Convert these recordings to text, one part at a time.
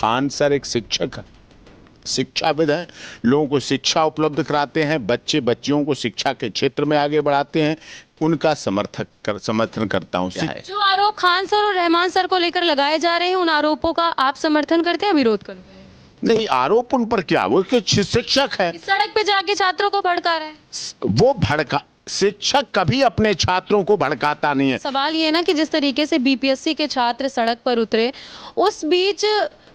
Khan sir एक शिक्षक है, शिक्षाविद हैं, लोगों को शिक्षा उपलब्ध कराते हैं, बच्चे बच्चियों को शिक्षा के क्षेत्र में आगे बढ़ाते हैं, उनका समर्थन करता हूँ। जो आरोप खान सर और रहमान सर को लेकर लगाए जा रहे हैं, उन आरोपों का आप समर्थन करते हैं, विरोध करते हैं? नहीं, आरोप उन पर क्या, वो शिक्षक है, सड़क पे जाके छात्रों को भड़का रहे हैं। वो भड़का, शिक्षक कभी अपने छात्रों को भड़काता नहीं है। सवाल ये है ना कि जिस तरीके से बीपीएससी के छात्र सड़क पर उतरे, उस बीच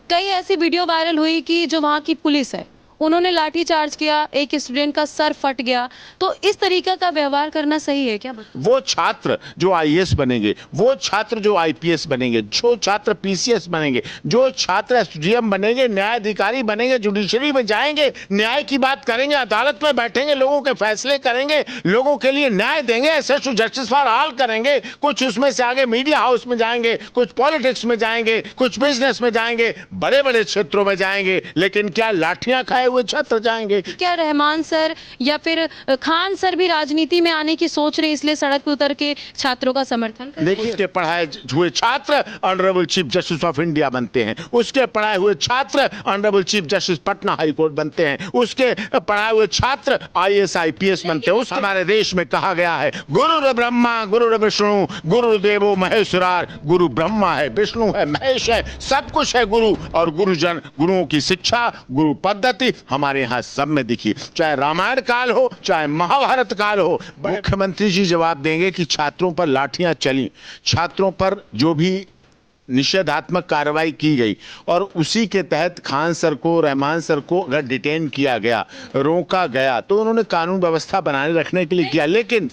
कई ऐसी वीडियो वायरल हुई कि जो वहाँ की पुलिस है उन्होंने लाठी चार्ज किया, एक स्टूडेंट का सर फट गया। तो इस तरीके का व्यवहार करना सही है क्या? वो छात्र जो आईएएस बनेंगे, वो छात्र जो आईपीएस बनेंगे, जो छात्र पीसीएस बनेंगे, जो छात्र एसडीएम बनेंगे, न्यायाधिकारी बनेंगे, जुडिशरी में जाएंगे, न्याय की बात करेंगे, अदालत में बैठेंगे, लोगों के फैसले करेंगे, लोगों के लिए न्याय देंगे, access to justice for all करेंगे। कुछ उसमें से आगे मीडिया हाउस में जाएंगे, कुछ पॉलिटिक्स में जाएंगे, कुछ बिजनेस में जाएंगे, बड़े बड़े क्षेत्रों में जाएंगे, लेकिन क्या लाठियां खाए हुए छात्र जाएंगे? क्या रहमान सर या फिर खान सर भी राजनीति में आने की सोच रहे, इसलिए सड़क पर उतर के छात्रों का समर्थन? देखिए, उसके पढ़ाए हुए छात्र honourable chief justice of India बनते हैं, उसके पढ़ाए हुए छात्र honourable chief justice Patna high court बनते हैं, उसके पढ़ाए हुए छात्र आईएएस आईपीएस बनते हैं। उस हमारे देश में कहा गया है, गुरु ब्रह्मा गुरु विष्णु गुरुदेवो महेश्वरार। गुरु ब्रह्मा है, विष्णु है, महेश है, सब कुछ है गुरु, और गुरुजन, गुरुओं की शिक्षा, गुरु पद्धति हमारे यहाँ सब में दिखी, चाहे रामायण काल हो, चाहे महाभारत काल हो। मुख्यमंत्री जी जवाब देंगे कि छात्रों पर लाठियां चली, छात्रों पर जो भी निषेधात्मक कार्रवाई की गई, और उसी के तहत खान सर को, रहमान सर को अगर डिटेन किया गया, रोका गया, तो उन्होंने कानून व्यवस्था बनाने रखने के लिए किया। लेकिन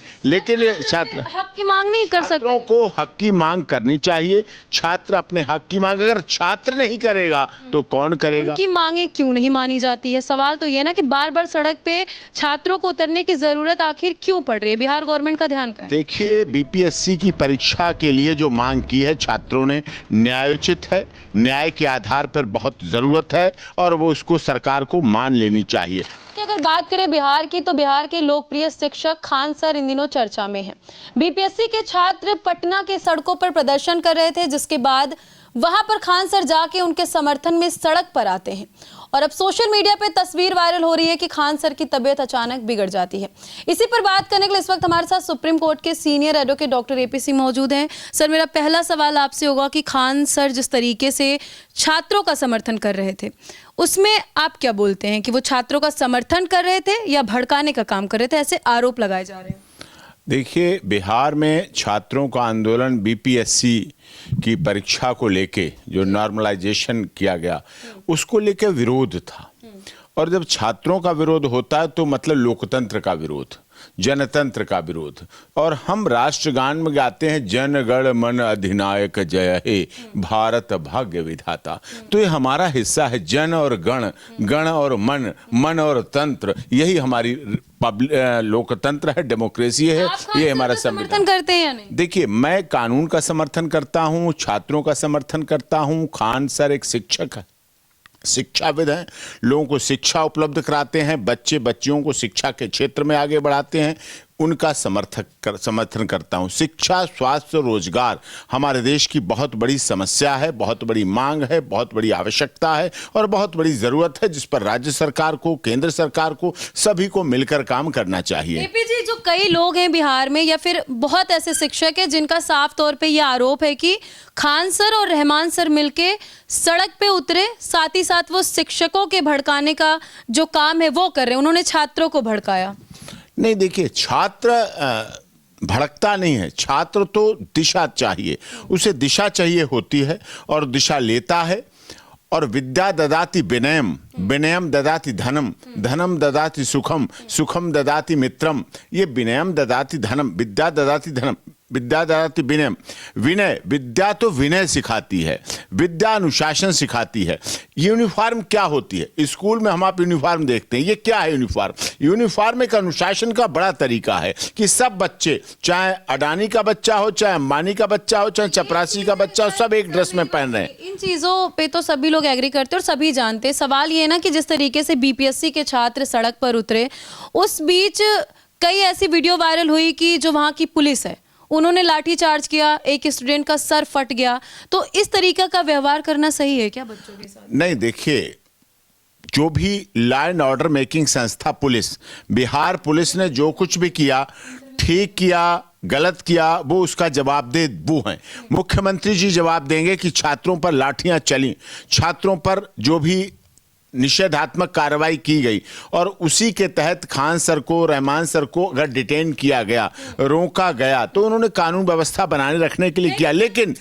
छात्र हक की मांग नहीं कर सकते। छात्रों को हक की मांग करनी चाहिए। छात्र अपने हक की मांग, अगर छात्र नहीं करेगा तो कौन करेगा? उनकी मांगे क्यों नहीं मानी जाती है? सवाल तो ये ना कि बार बार सड़क पे छात्रों को उतरने की जरूरत आखिर क्यों पड़ रही है? बिहार गवर्नमेंट का ध्यान कहाँ है? देखिए, बीपीएससी की परीक्षा के लिए जो मांग की है छात्रों ने, न्यायोचित है, न्याय के आधार पर बहुत जरूरत है, और वो उसको सरकार को मान लेनी चाहिए। अगर बात करें बिहार की, तो बिहार के लोकप्रिय शिक्षक खान सर इन दिनों चर्चा में हैं। बीपीएससी के छात्र पटना के सड़कों पर प्रदर्शन कर रहे थे, जिसके बाद वहां पर खान सर जाके उनके समर्थन में सड़क पर आते हैं, और अब सोशल मीडिया पे तस्वीर वायरल हो रही है कि खान सर की तबीयत अचानक बिगड़ जाती है। इसी पर बात करने के लिए इस वक्त हमारे साथ सुप्रीम कोर्ट के senior advocate doctor AP Singh मौजूद हैं। सर, मेरा पहला सवाल आपसे होगा कि खान सर जिस तरीके से छात्रों का समर्थन कर रहे थे, उसमें आप क्या बोलते हैं कि वो छात्रों का समर्थन कर रहे थे या भड़काने का काम कर रहे थे? ऐसे आरोप लगाए जा रहे हैं। देखिए, बिहार में छात्रों का आंदोलन बीपीएससी की परीक्षा को लेके जो नॉर्मलाइजेशन किया गया, उसको लेके विरोध था, और जब छात्रों का विरोध होता है तो मतलब लोकतंत्र का विरोध, जनतंत्र का विरोध। और हम राष्ट्रगान में गाते हैं, जन गण मन अधिनायक जय हे भारत भाग्य विधाता। तो ये हमारा हिस्सा है, जन और गण, गण और मन, मन और तंत्र, यही हमारी लोकतंत्र है, डेमोक्रेसी है, ये हमारा समर्थन करते हैं या नहीं? देखिए, मैं कानून का समर्थन करता हूँ, छात्रों का समर्थन करता हूँ। खान सर एक शिक्षक है, शिक्षाविद हैं, लोगों को शिक्षा उपलब्ध कराते हैं, बच्चे बच्चियों को शिक्षा के क्षेत्र में आगे बढ़ाते हैं, उनका समर्थन करता हूं। शिक्षा, स्वास्थ्य, रोजगार हमारे देश की बहुत बड़ी समस्या है, बहुत बड़ी मांग है, बहुत बड़ी आवश्यकता है, और बहुत बड़ी जरूरत है, जिस पर राज्य सरकार को, केंद्र सरकार को, सभी को मिलकर काम करना चाहिए। एपी जी, जो कई लोग हैं बिहार में, या फिर बहुत ऐसे शिक्षक हैं जिनका साफ तौर पे यह आरोप है कि खान सर और रहमान सर मिलके सड़क पे उतरे, साथ ही साथ वो शिक्षकों के भड़काने का जो काम है वो कर रहे हैं, उन्होंने छात्रों को भड़काया। नहीं, देखिए, छात्र भड़कता नहीं है, छात्र तो दिशा चाहिए, उसे दिशा चाहिए होती है, और दिशा लेता है। और विद्या ददाति विनयम, विनयम ददाति धनम, धनम ददाति सुखम, सुखम ददाति मित्रम। ये विनयम ददाति धनम, विद्या ददाति धनम, विद्या ददाति विनयम। विनय, विद्या तो विनय सिखाती है, विद्या अनुशासन सिखाती है। यूनिफॉर्म क्या होती है? स्कूल में हम आप यूनिफॉर्म देखते हैं, ये क्या है यूनिफॉर्म? यूनिफॉर्म एक अनुशासन का बड़ा तरीका है कि सब बच्चे, चाहे अडानी का बच्चा हो, चाहे अंबानी का बच्चा हो, चाहे चपरासी का बच्चा हो, सब एक ड्रेस में पहन रहे हैं। इन चीजों पे तो सभी लोग एग्री करते हैं और सभी जानते हैं। सवाल ये है ना कि जिस तरीके से बीपीएससी के छात्र सड़क पर उतरे, उस बीच कई ऐसी वीडियो वायरल हुई कि जो वहां की पुलिस है उन्होंने लाठी चार्ज किया, एक स्टूडेंट का सर फट गया, तो इस तरीके का व्यवहार करना सही है क्या बच्चों के साथ? नहीं, देखिए, जो भी लॉ एंड ऑर्डर मेकिंग संस्था पुलिस, बिहार पुलिस ने जो कुछ भी किया, ठीक किया, गलत किया, वो उसका जवाबदेह वो है। मुख्यमंत्री जी जवाब देंगे कि छात्रों पर लाठियां चली, छात्रों पर जो भी निषेधात्मक कार्रवाई की गई और उसी के तहत खान सर को, रहमान सर को अगर डिटेन किया गया, रोका गया, तो उन्होंने कानून व्यवस्था बनाने रखने के लिए किया। लेकिन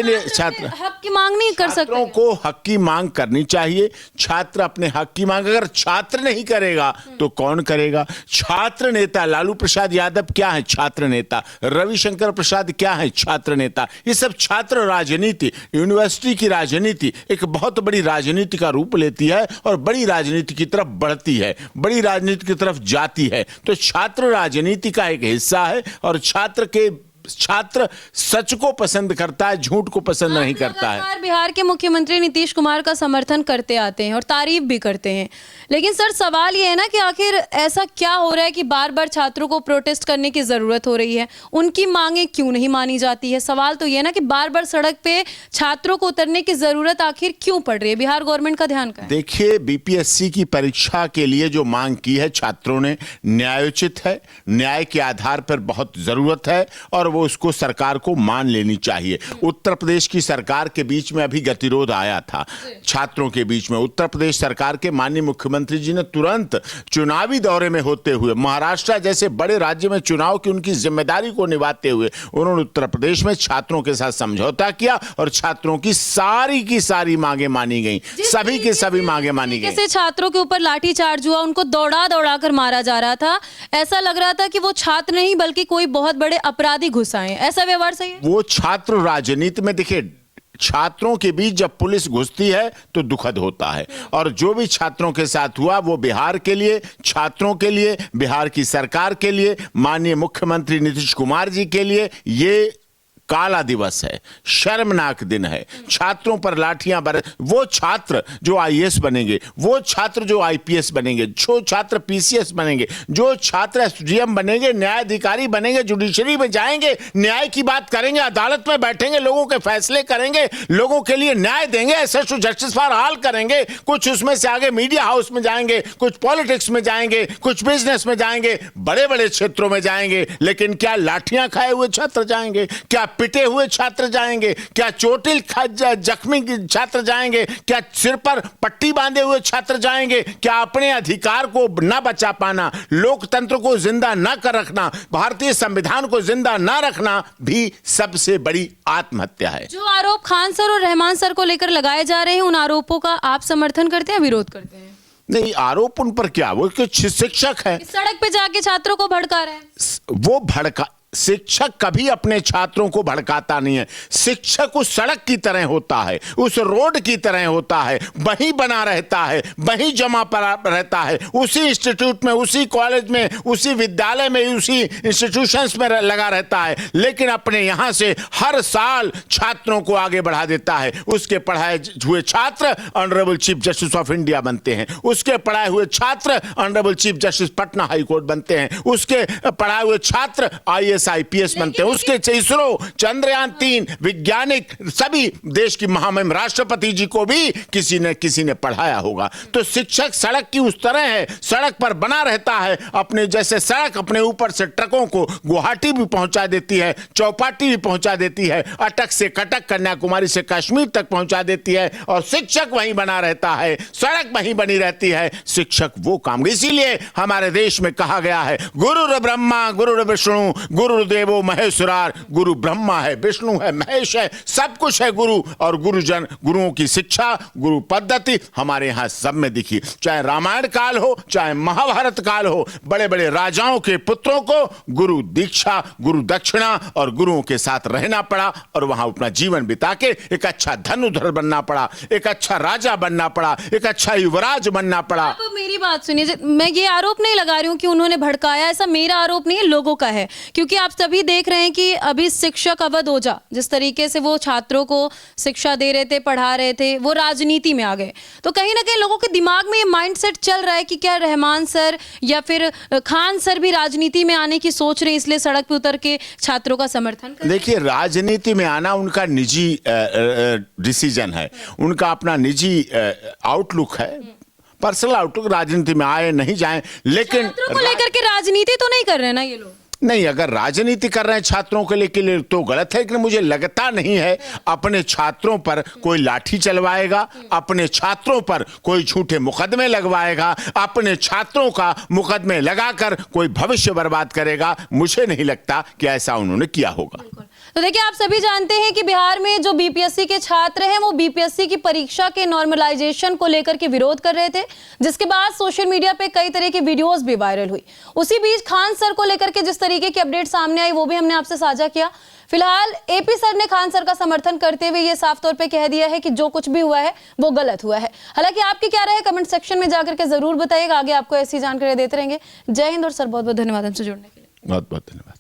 ये छात्र हक की मांग नहीं कर सकते। छात्रों को हक की मांग करनी चाहिए। छात्र अपने हक की मांग, अगर छात्र नहीं करेगा तो कौन करेगा? छात्र नेता लालू प्रसाद यादव क्या है? छात्र नेता। रविशंकर प्रसाद क्या है? छात्र नेता। ये सब छात्र राजनीति, यूनिवर्सिटी की राजनीति एक बहुत बड़ी राजनीति का रूप लेती है और बड़ी राजनीति की तरफ बढ़ती है, बड़ी राजनीति की तरफ जाती है। तो छात्र राजनीति का एक हिस्सा है और छात्र सच को पसंद करता है, झूठ को पसंद नहीं करता है। बिहार के मुख्यमंत्री नीतीश कुमार का समर्थन करते आते हैं और तारीफ भी करते हैं, लेकिन सर सवाल ये है ना कि आखिर ऐसा क्या हो रहा है कि बार बार छात्रों को प्रोटेस्ट करने की जरूरत हो रही है? उनकी मांगे क्यों नहीं मानी जाती है? सवाल तो ये है ना कि बार बार सड़क पे छात्रों को उतरने की जरूरत आखिर क्यों पड़ रही है? बिहार गवर्नमेंट का ध्यान कहाँ है? देखिए, बीपीएससी की परीक्षा के लिए जो मांग की है छात्रों ने, न्यायोचित है, न्याय के आधार पर बहुत जरूरत है और वो उसको सरकार को मान लेनी चाहिए। उत्तर प्रदेश की सरकार के बीच में अभी गतिरोध आया था छात्रों के बीच में। उत्तर प्रदेश सरकार के माननीय मुख्यमंत्री जी ने तुरंत चुनावी दौरे में होते हुए, महाराष्ट्र जैसे बड़े राज्य में चुनाव की उनकी जिम्मेदारी को निभाते हुए, उन्होंने उत्तर प्रदेश में छात्रों के साथ समझौता किया और छात्रों की सारी मांगे मानी गई, सभी की सभी मांगे मानी गई। कैसे छात्रों के ऊपर लाठी चार्ज हुआ, उनको दौड़ा कर मारा जा रहा था, ऐसा लग रहा था कि वो छात्र नहीं बल्कि कोई बहुत बड़े अपराधी घुस आए। ऐसा व्यवहार सही है? वो छात्र राजनीति में, देखिए, छात्रों के बीच जब पुलिस घुसती है तो दुखद होता है और जो भी छात्रों के साथ हुआ वो बिहार के लिए, छात्रों के लिए, बिहार की सरकार के लिए, माननीय मुख्यमंत्री नीतीश कुमार जी के लिए ये काला दिवस है, शर्मनाक दिन है। छात्रों पर लाठियां वो छात्र जो आईएएस बनेंगे, वो छात्र जो आईपीएस बनेंगे, जो छात्र पीसीएस बनेंगे, जो छात्र एसडीएम बनेंगे, न्यायाधिकारी बनेंगे, जुडिशरी में जाएंगे, न्याय की बात करेंगे, अदालत में बैठेंगे, लोगों के फैसले करेंगे, लोगों के लिए न्याय देंगे, एसएस जस्टिस फॉर ऑल करेंगे, कुछ उसमें से आगे मीडिया हाउस में जाएंगे, कुछ पॉलिटिक्स में जाएंगे, कुछ बिजनेस में जाएंगे, बड़े बड़े क्षेत्रों में जाएंगे। लेकिन क्या लाठियां खाए हुए छात्र जाएंगे? क्या पिटे हुए छात्र जाएंगे? क्या चोटिल जख्मी छात्र जाएंगे? क्या सिर पर पट्टी बांधे हुए छात्र जाएंगे? क्या अपने अधिकार को न बचा पाना, लोकतंत्र को जिंदा न कर रखना, भारतीय संविधान को जिंदा न रखना भी सबसे बड़ी आत्महत्या है। जो आरोप खान सर और रहमान सर को लेकर लगाए जा रहे हैं, उन आरोपों का आप समर्थन करते हैं, विरोध करते हैं? नहीं, आरोप उन पर क्या, वो शिक्षक है, सड़क पे जाके छात्रों को भड़का रहे हैं। शिक्षक कभी अपने छात्रों को भड़काता नहीं है। शिक्षक उस सड़क की तरह होता है, उस रोड की तरह होता है, वहीं बना रहता है, वहीं जमा पड़ा रहता है, उसी इंस्टीट्यूट में, उसी कॉलेज में, उसी विद्यालय में, उसी इंस्टीट्यूशंस में लगा रहता है, लेकिन अपने यहां से हर साल छात्रों को आगे बढ़ा देता है। उसके पढ़ाए हुए छात्र honourable chief justice of India बनते हैं, उसके पढ़ाए हुए छात्र honourable chief justice Patna high court बनते हैं, उसके पढ़ाए हुए छात्र आईएएस आईपीएस बनते हैं, उसके इसरो, चंद्रयान 3 वैज्ञानिक, सभी देश की महामहिम राष्ट्रपति जी को भी किसी ने पढ़ाया होगा। तो शिक्षक सड़क की उस तरह है, सड़क पर बना रहता है। अपने जैसे सड़क अपने ऊपर से ट्रकों को गुवाहाटी भी पहुंचा देती है, चौपाटी भी पहुंचा देती है, अटक से कटक, कन्याकुमारी से कश्मीर तक पहुंचा देती है, और शिक्षक वहीं बना रहता है, सड़क वहीं बनी रहती है। शिक्षक वो काम, इसीलिए हमारे देश में कहा गया है, गुरु ब्रह्मा गुरु विष्णु गुरुदेवो महेश्वरार। गुरु ब्रह्मा है, विष्णु है, महेश है, सब कुछ है गुरु, और गुरुजन, गुरुओं की शिक्षा, गुरु पद्धति हमारे यहां सब में दिखी। चाहे रामायण काल हो, चाहे महाभारत काल हो, बड़े बड़े राजाओं के पुत्रों को गुरु दीक्षा, गुरु दक्षिणा और गुरुओं के साथ रहना पड़ा और वहां अपना जीवन बिता के एक अच्छा धनुधर बनना पड़ा, एक अच्छा राजा बनना पड़ा, एक अच्छा युवराज बनना पड़ा। मेरी बात सुनिए, मैं ये आरोप नहीं लगा रही हूँ कि उन्होंने भड़काया, ऐसा मेरा आरोप नहीं है, लोगों का है। क्योंकि आप सभी देख रहे हैं कि अभी शिक्षक अवध ओझा जिस तरीके से वो छात्रों को शिक्षा दे रहे थे, पढ़ा रहे थे, वो राजनीति में आ गए। तो कहीं ना कहीं लोगों के दिमाग में ये माइंडसेट चल रहा है कि क्या रहमान सर या फिर खान सर भी राजनीति में आने की सोच रहे हैं, इसलिए सड़क पे उतर के छात्रों का समर्थन कर। देखिए, राजनीति में आना उनका निजी डिसीजन है, उनका अपना निजी आउटलुक है, पर्सनल आउटलुक। राजनीति में आए नहीं जाए, लेकिन छात्रों को लेकर के राजनीति तो नहीं कर रहे ना ये लोग। नहीं, अगर राजनीति कर रहे हैं छात्रों के लिए तो गलत है, लेकिन मुझे लगता नहीं है अपने छात्रों पर कोई लाठी चलवाएगा, अपने छात्रों पर कोई झूठे मुकदमे लगवाएगा, अपने छात्रों का मुकदमे लगाकर कोई भविष्य बर्बाद करेगा। मुझे नहीं लगता कि ऐसा उन्होंने किया होगा। तो देखिए, आप सभी जानते हैं कि बिहार में जो बीपीएससी के छात्र हैं वो बीपीएससी की परीक्षा के नॉर्मलाइजेशन को लेकर के विरोध कर रहे थे, जिसके बाद सोशल मीडिया पे कई तरह की वीडियोस भी वायरल हुई। उसी बीच खान सर को लेकर के जिस तरीके की अपडेट सामने आई वो भी हमने आपसे साझा किया। फिलहाल एपी सर ने खान सर का समर्थन करते हुए ये साफ तौर पे कह दिया है कि जो कुछ भी हुआ है वो गलत हुआ है। हालांकि आपकी क्या राय है कमेंट सेक्शन में जाकर के जरूर बताइएगा। आगे आपको ऐसी जानकारी देते रहेंगे। जय हिंद और सर बहुत बहुत धन्यवाद हमसे जुड़ने के लिए। बहुत बहुत धन्यवाद।